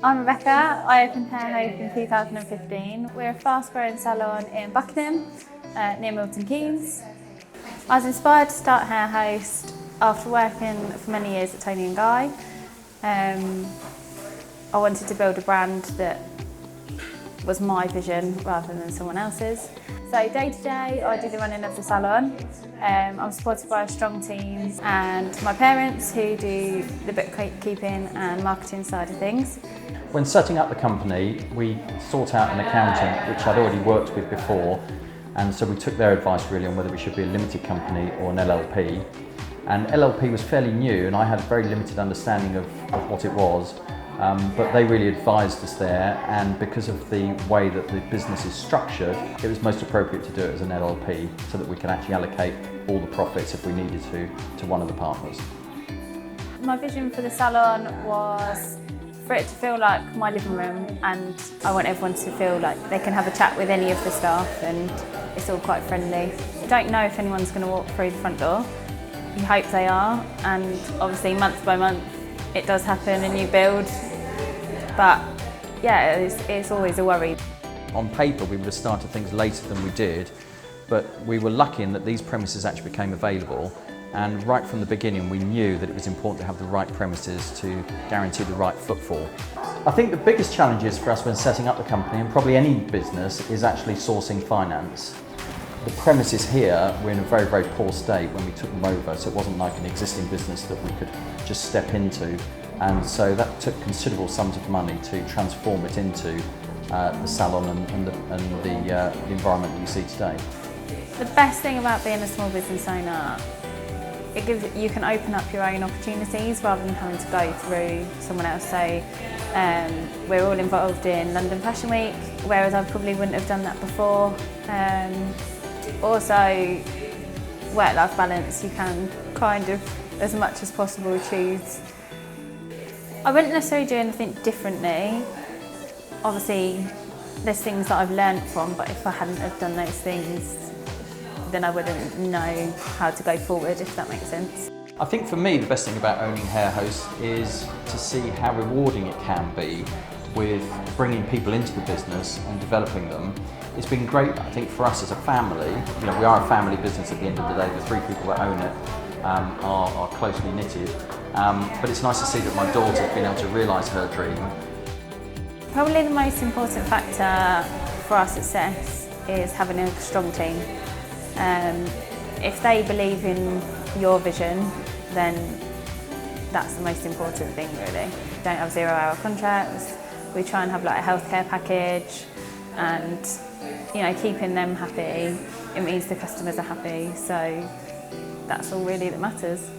I'm Rebecca. I opened Hair Hope in 2015. We're a fast-growing salon in Buckingham, near Milton Keynes. I was inspired to start Hair Host after working for many years at Tony & Guy. I wanted to build a brand that was my vision rather than someone else's. So day to day, I do the running of the salon. I'm supported by a strong team and my parents who do the bookkeeping and marketing side of things. When setting up the company, we sought out an accountant, which I'd already worked with before, and so we took their advice really on whether we should be a limited company or an LLP. And LLP was fairly new and I had a very limited understanding of what it was. But they really advised us there, and because of the way that the business is structured, it was most appropriate to do it as an LLP so that we can actually allocate all the profits if we needed to one of the partners. My vision for the salon was for it to feel like my living room, and I want everyone to feel like they can have a chat with any of the staff and it's all quite friendly. You don't know if anyone's going to walk through the front door. You hope they are, and obviously month by month it does happen and you build, but yeah, it's always a worry. On paper we would have started things later than we did, but we were lucky in that these premises actually became available, and right from the beginning we knew that it was important to have the right premises to guarantee the right footfall. I think the biggest challenges for us when setting up the company, and probably any business, is actually sourcing finance. The premises here were in a very, very poor state when we took them over, so it wasn't like an existing business that we could just step into, and so that took considerable sums of money to transform it into the salon and the environment that you see today. The best thing about being a small business owner, you can open up your own opportunities rather than having to go through someone else. So we're all involved in London Fashion Week, whereas I probably wouldn't have done that before. Also, work-life balance, you can kind of, as much as possible, choose. I wouldn't necessarily do anything differently. Obviously, there's things that I've learned from, but if I hadn't have done those things, then I wouldn't know how to go forward, if that makes sense. I think for me the best thing about owning Hair Host is to see how rewarding it can be with bringing people into the business and developing them. It's been great, I think, for us as a family. You know, we are a family business at the end of the day. The three people that own it are closely knitted. But it's nice to see that my daughter's been able to realise her dream. Probably the most important factor for our success is having a strong team. If they believe in your vision, then that's the most important thing, really. We don't have 0-hour contracts. We try and have like a healthcare package, and keeping them happy, it means the customers are happy. So that's all really that matters.